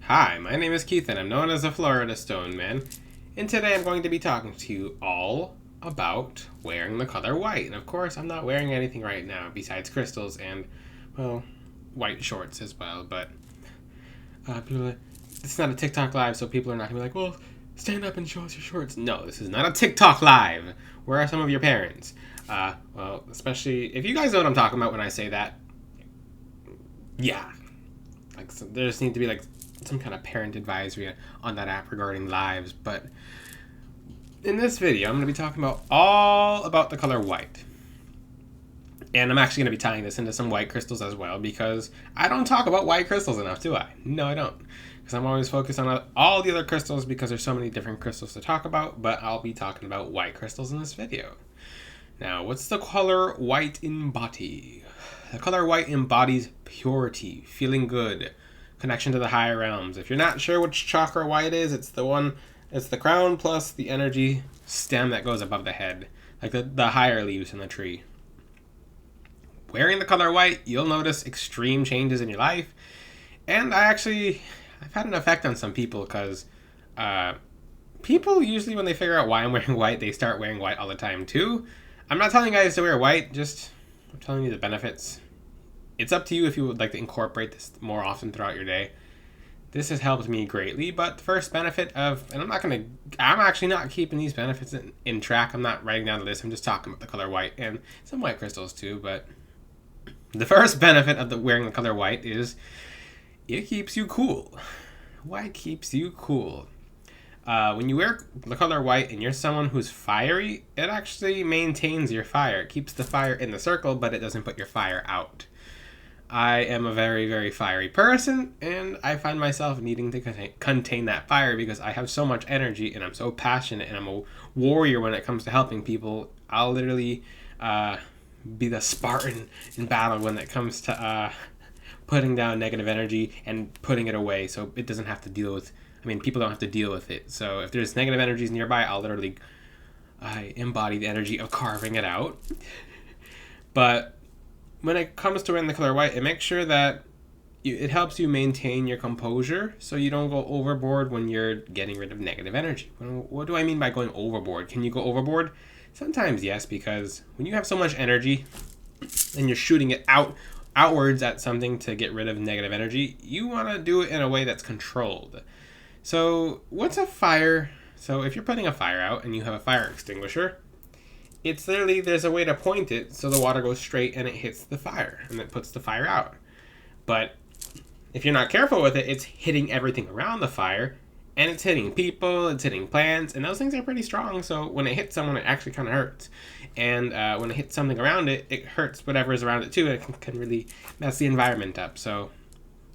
Hi, my name is Keith and I'm known as the Florida Stone Man, and today I'm going to be talking to you all about wearing the color white. And of course, I'm not wearing anything right now besides crystals and, well, white shorts as well. But people, it's not a TikTok live, so people are not gonna be like, well, stand up and show us your shorts. No, this is not a TikTok live. Where are some of your parents? Well, especially if you guys know what I'm talking about when I say that. Yeah, like so there just need to be like some kind of parent advisory on that app regarding lives. But in this video, I'm going to be talking about all about the color white. And I'm actually going to be tying this into some white crystals as well, because I don't talk about white crystals enough, do I? No, I don't. Because I'm always focused on all the other crystals because there's so many different crystals to talk about, but I'll be talking about white crystals in this video. Now, what's the color white embody? The color white embodies purity, feeling good, connection to the higher realms. If you're not sure which chakra white is, it's the crown plus the energy stem that goes above the head, like the higher leaves in the tree. Wearing the color white, you'll notice extreme changes in your life, and I've had an effect on some people because people usually when they figure out why I'm wearing white, they start wearing white all the time too. I'm not telling you guys to wear white, just I'm telling you the benefits. It's up to you if you would like to incorporate this more often throughout your day. This has helped me greatly, but the first benefit and I'm actually not keeping these benefits in track. I'm not writing down the list. I'm just talking about the color white and some white crystals too. But the first benefit of wearing the color white is it keeps you cool. White keeps you cool. When you wear the color white and you're someone who's fiery, it actually maintains your fire. It keeps the fire in the circle, but it doesn't put your fire out. I am a very, very fiery person, and I find myself needing to contain that fire because I have so much energy and I'm so passionate and I'm a warrior when it comes to helping people. I'll literally be the Spartan in battle when it comes to putting down negative energy and putting it away so it doesn't have to deal with. I mean, people don't have to deal with it. So if there's negative energies nearby, I embody the energy of carving it out. But when it comes to wearing the color white, it makes sure that it helps you maintain your composure so you don't go overboard when you're getting rid of negative energy. What do I mean by going overboard? Can you go overboard? Sometimes yes, because when you have so much energy and you're shooting it outwards at something to get rid of negative energy, you want to do it in a way that's controlled. So what's a fire? So if you're putting a fire out and you have a fire extinguisher, it's literally there's a way to point it so the water goes straight and it hits the fire and it puts the fire out. But if you're not careful with it, it's hitting everything around the fire, and it's hitting people, it's hitting plants, and those things are pretty strong. So when it hits someone, it actually kind of hurts. And when it hits something around it, it hurts whatever is around it too, and it can really mess the environment up. So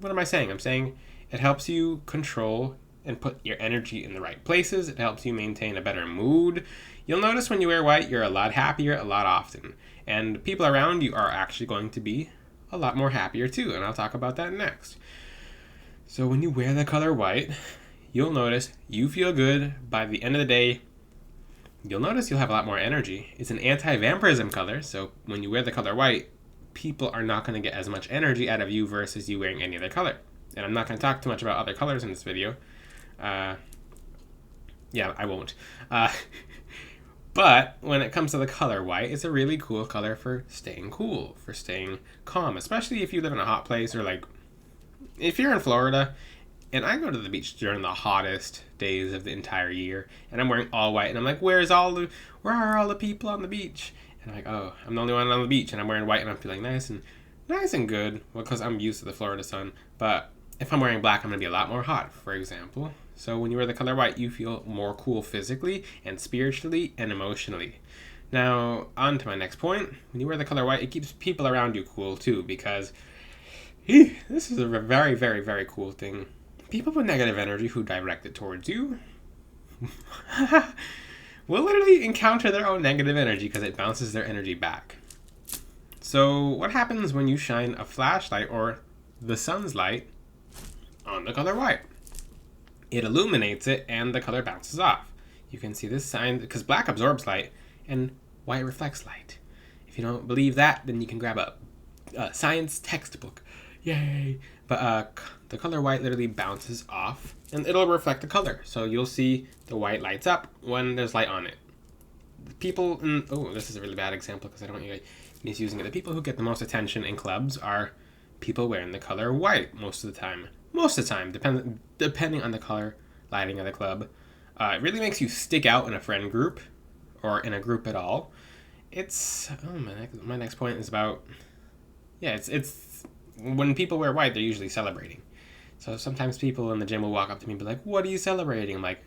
what am I saying? I'm saying it helps you control and put your energy in the right places. It helps you maintain a better mood. You'll notice when you wear white, you're a lot happier a lot often. And people around you are actually going to be a lot more happier too. And I'll talk about that next. So when you wear the color white, you'll notice you feel good. By the end of the day, you'll notice you'll have a lot more energy. It's an anti-vampirism color. So when you wear the color white, people are not going to get as much energy out of you versus you wearing any other color. And I'm not going to talk too much about other colors in this video. Yeah, I won't. But when it comes to the color white, it's a really cool color for staying cool, for staying calm, especially if you live in a hot place or like if you're in Florida. And I go to the beach during the hottest days of the entire year, and I'm wearing all white, and I'm like, where are all the people on the beach? And I'm like, oh, I'm the only one on the beach, and I'm wearing white, and I'm feeling nice and good, well, because I'm used to the Florida sun. But if I'm wearing black, I'm gonna be a lot more hot, for example. So when you wear the color white, you feel more cool physically and spiritually and emotionally. Now, on to my next point. When you wear the color white, it keeps people around you cool too, because this is a very, very, very cool thing. People with negative energy who direct it towards you will literally encounter their own negative energy because it bounces their energy back. So what happens when you shine a flashlight or the sun's light on the color white? It illuminates it and the color bounces off. You can see this sign because black absorbs light and white reflects light. If you don't believe that, then you can grab a science textbook Yay! But the color white literally bounces off, and it'll reflect the color. So you'll see the white lights up when there's light on it. People in, oh, this is a really bad example because I don't want you guys misusing it. The people who get the most attention in clubs are people wearing the color white most of the time. Most of the time, depending on the color lighting of the club. It really makes you stick out in a friend group or in a group at all. It's, my next point is about, yeah, it's when people wear white, they're usually celebrating. So sometimes people in the gym will walk up to me and be like, what are you celebrating? I'm like,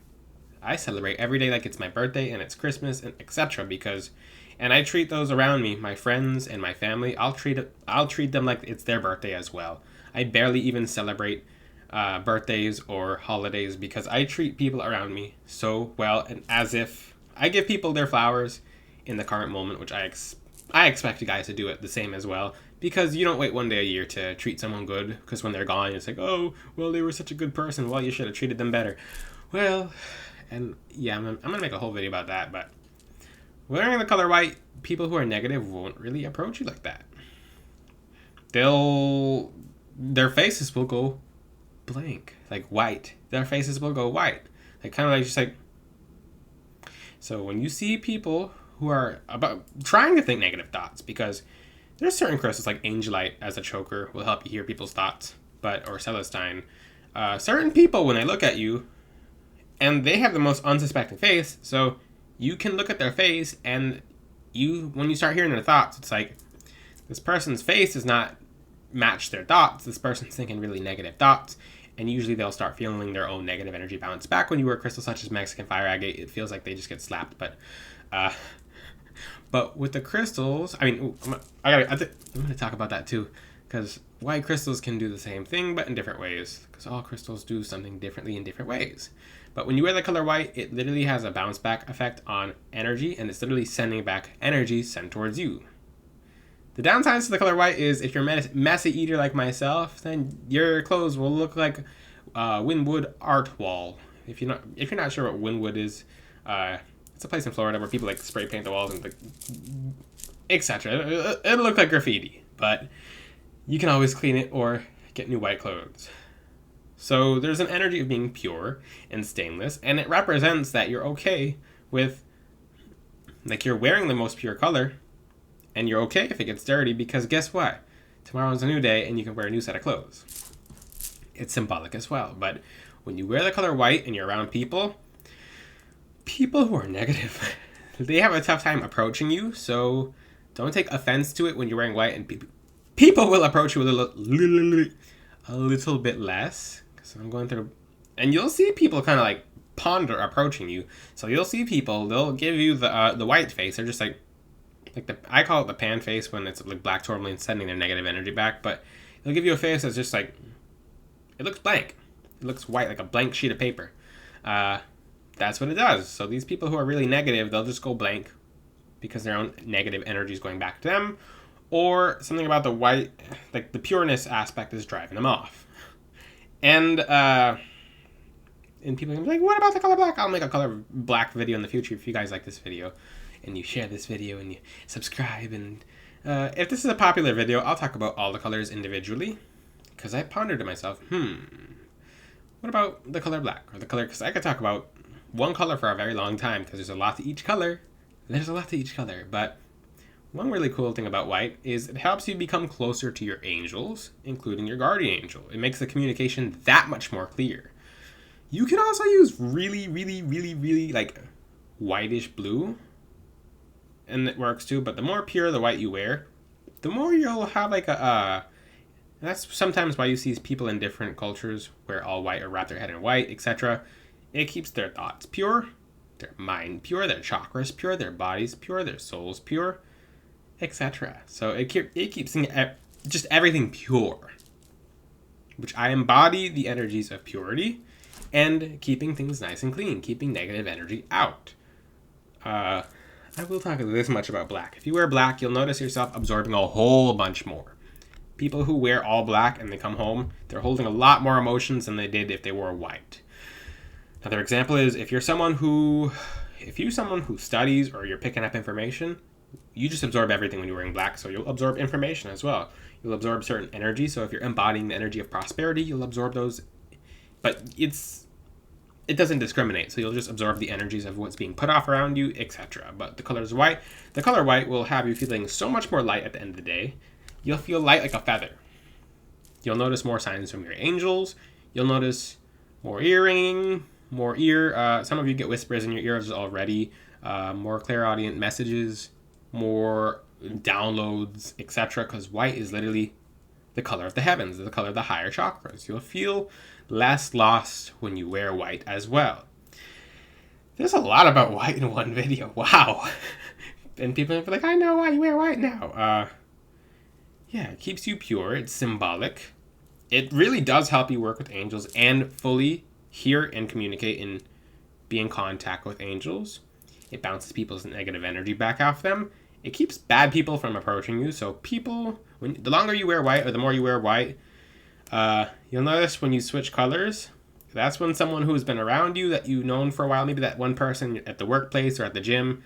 I celebrate every day like it's my birthday and it's Christmas and etc. because, and I treat those around me, my friends and my family, I'll treat them like it's their birthday as well. I barely even celebrate birthdays or holidays because I treat people around me so well, and as if I give people their flowers in the current moment, which I expect you guys to do it the same as well, because you don't wait one day a year to treat someone good, because when they're gone, it's like, oh, well, they were such a good person. Well, you should have treated them better. Well, and yeah, I'm going to make a whole video about that, but wearing the color white, people who are negative won't really approach you like that. Their faces will go blank, like white. Their faces will go white. Like, kind of like, just like, so when you see people who are about trying to think negative thoughts, because there's certain crystals like Angelite as a choker will help you hear people's thoughts, or Celestine. Certain people, when they look at you, and they have the most unsuspecting face, so you can look at their face, and when you start hearing their thoughts, it's like, this person's face does not match their thoughts. This person's thinking really negative thoughts, and usually they'll start feeling their own negative energy bounce back. When you wear crystals such as Mexican fire agate, it feels like they just get slapped, but with the crystals, I mean, I'm going to talk about that too, because white crystals can do the same thing, but in different ways, because all crystals do something differently in different ways. But when you wear the color white, it literally has a bounce back effect on energy, and it's literally sending back energy sent towards you. The downsides to the color white is if you're a messy eater like myself, then your clothes will look like Wynwood art wall. If you're not sure what Wynwood is, it's a place in Florida where people like spray paint the walls and like, etc. It'll look like graffiti, but you can always clean it or get new white clothes. So there's an energy of being pure and stainless, and it represents that you're okay with, like, you're wearing the most pure color, and you're okay if it gets dirty, because guess what? Tomorrow's a new day, and you can wear a new set of clothes. It's symbolic as well, but when you wear the color white and you're around people who are negative, they have a tough time approaching you, so don't take offense to it when you're wearing white, and people will approach you a little bit less. So I'm going through, and you'll see people kind of like ponder approaching you. So you'll see people, they'll give you the white face. They're just like I call it the pan face when it's like black tourmaline sending their negative energy back. But they'll give you a face that's just like, it looks blank. It looks white, like a blank sheet of paper. That's what it does. So these people who are really negative, they'll just go blank because their own negative energy is going back to them, or something about the white, like the pureness aspect is driving them off. And people can be like, what about the color black? I'll make a color black video in the future if you guys like this video, and you share this video and you subscribe. And if this is a popular video, I'll talk about all the colors individually, because I pondered to myself, what about the color black or the color? Because I could talk about one color for a very long time, because there's a lot to each color. But one really cool thing about white is it helps you become closer to your angels, including your guardian angel. It makes the communication that much more clear. You can also use really, really, really, really like whitish blue, and it works too. But the more pure the white you wear, the more you'll have like that's sometimes why you see people in different cultures wear all white or wrap their head in white, etc. It keeps their thoughts pure, their mind pure, their chakras pure, their bodies pure, their souls pure, etc. So it keeps just everything pure, which I embody the energies of purity and keeping things nice and clean, keeping negative energy out. I will talk this much about black. If you wear black, you'll notice yourself absorbing a whole bunch more. People who wear all black and they come home, they're holding a lot more emotions than they did if they wore white. Another example is if you're someone who studies or you're picking up information, You just absorb everything when you're wearing black, so you'll absorb information as well. You'll absorb certain energy, so if you're embodying the energy of prosperity, you'll absorb those. But it doesn't discriminate, so you'll just absorb the energies of what's being put off around you, etc. But the color is white. The color white will have you feeling so much more light at the end of the day. You'll feel light like a feather. You'll notice more signs from your angels. You'll notice more earring, more ear. Some of you get whispers in your ears already. More clairaudient messages, more downloads, etc. Because white is literally the color of the heavens, the color of the higher chakras. You'll feel less lost when you wear white as well. There's a lot about white in one video. Wow. And people are like, I know why you wear white now. Yeah, it keeps you pure. It's symbolic. It really does help you work with angels and fully hear and communicate and be in contact with angels. It bounces people's negative energy back off them. It keeps bad people from approaching you. So people, the longer you wear white or the more you wear white, you'll notice when you switch colors, that's when someone who's been around you that you've known for a while, maybe that one person at the workplace or at the gym,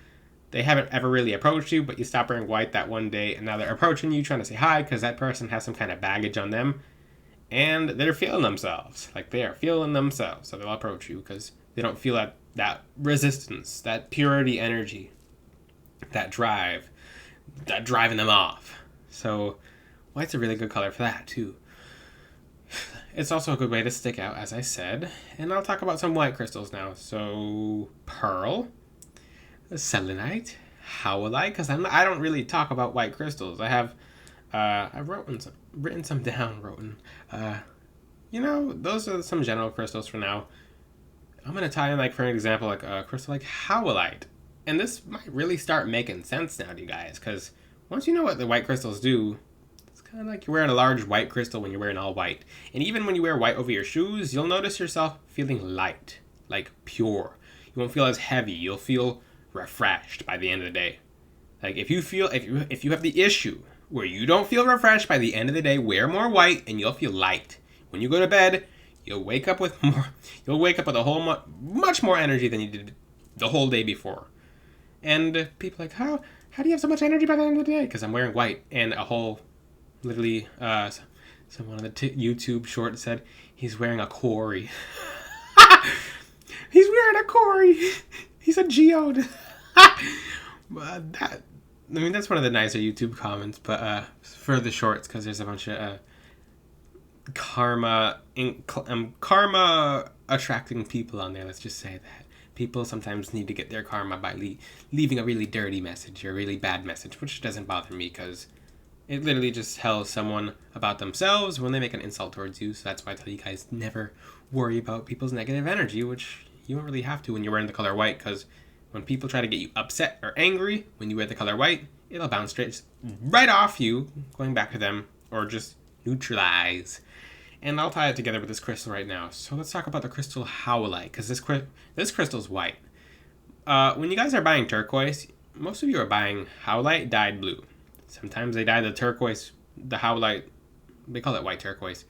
they haven't ever really approached you, but you stop wearing white that one day, and now they're approaching you trying to say hi because that person has some kind of baggage on them, and they're feeling themselves. Like they are feeling themselves, so they'll approach you because they don't feel that resistance, that purity energy, that driving them off. So white's a really good color for that too. It's also a good way to stick out, as I said, and I'll talk about some white crystals now. So pearl, selenite, howlite, because I don't really talk about white crystals. I have I've written some down. Those are some general crystals for now. I'm gonna tie in, like, for an example, like a crystal like howlite, and this might really start making sense now to you guys, because once you know what the white crystals do, it's kind of like you're wearing a large white crystal when you're wearing all white. And even when you wear white over your shoes, you'll notice yourself feeling light, like pure. You won't feel as heavy. You'll feel refreshed by the end of the day. Like if you have the issue where you don't feel refreshed by the end of the day, wear more white and you'll feel light. When you go to bed, you'll wake up with a whole much more energy than you did the whole day before. And people are like, how do you have so much energy by the end of the day? Because I'm wearing white. And a whole, literally, someone on the YouTube short said he's wearing a quarry. He's wearing a quarry. He's a geode. But that's one of the nicer YouTube comments. But for the shorts, because there's a bunch of karma attracting people on there. Let's just say that. People sometimes need to get their karma by leaving a really dirty message or a really bad message, which doesn't bother me because it literally just tells someone about themselves when they make an insult towards you. So that's why I tell you guys never worry about people's negative energy, which you don't really have to when you're wearing the color white, because when people try to get you upset or angry when you wear the color white, it'll bounce straight right off you, going back to them, or just neutralize. And I'll tie it together with this crystal right now. So let's talk about the crystal howlite, because this crystal's white. When you guys are buying turquoise, most of you are buying howlite dyed blue. Sometimes they dye the turquoise, the howlite, they call it white turquoise.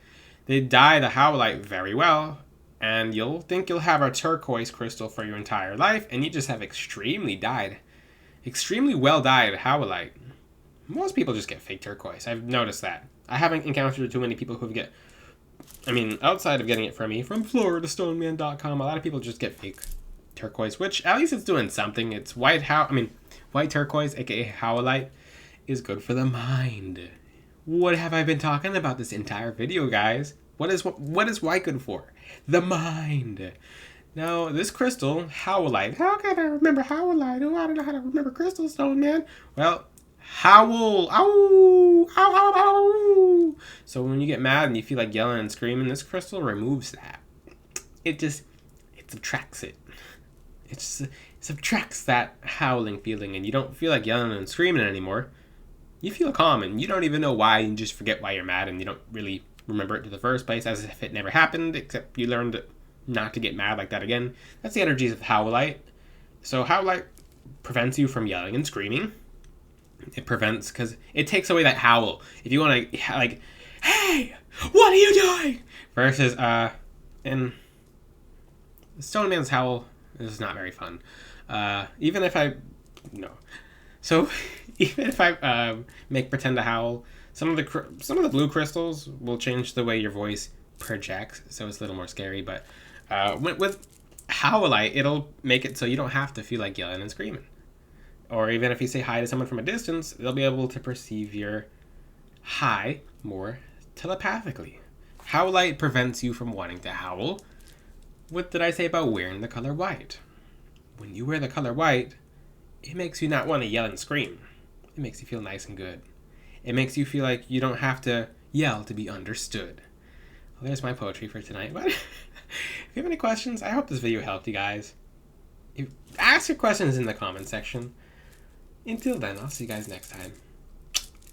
They dye the howlite very well, and you'll think you'll have a turquoise crystal for your entire life, and you just have extremely well dyed howlite. Most people just get fake turquoise. I've noticed that. I haven't encountered too many people who get... outside of getting it from me, from FloridaStoneman.com, a lot of people just get fake turquoise, which at least it's doing something. It's white turquoise, aka howlite, is good for the mind. What have I been talking about this entire video, guys? What is white good for? The mind. Now, this crystal, howlite. How can I remember howlite? Oh, I don't know how to remember crystal stone, man. Well, howl. Ow! Ow, ow, ow! So when you get mad and you feel like yelling and screaming, this crystal removes that. It subtracts it. It subtracts that howling feeling, and you don't feel like yelling and screaming anymore. You feel calm, and you don't even know why. You just forget why you're mad, and you don't really remember it to the first place, as if it never happened, except you learned not to get mad like that again. That's the energies of howlite. So howlite prevents you from yelling and screaming. It prevents, because it takes away that howl. If you want to, like, hey, what are you doing? Versus, and Stone Man's howl is not very fun. Even if no. So, Even if I make pretend to howl, some of the blue crystals will change the way your voice projects, so it's a little more scary. But with Howlite, it'll make it so you don't have to feel like yelling and screaming. Or even if you say hi to someone from a distance, they'll be able to perceive your hi more telepathically. Howlite prevents you from wanting to howl. What did I say about wearing the color white? When you wear the color white, it makes you not want to yell and scream. It makes you feel nice and good. It makes you feel like you don't have to yell to be understood. Well, there's my poetry for tonight. But if you have any questions, I hope this video helped you guys. Ask your questions in the comment section. Until then, I'll see you guys next time.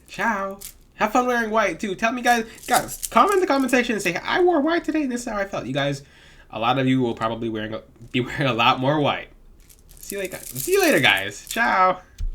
Ciao. Have fun wearing white too. Tell me guys, comment in the comment section and say, I wore white today and this is how I felt. You guys, a lot of you will probably be wearing a lot more white. See you later, guys. Ciao.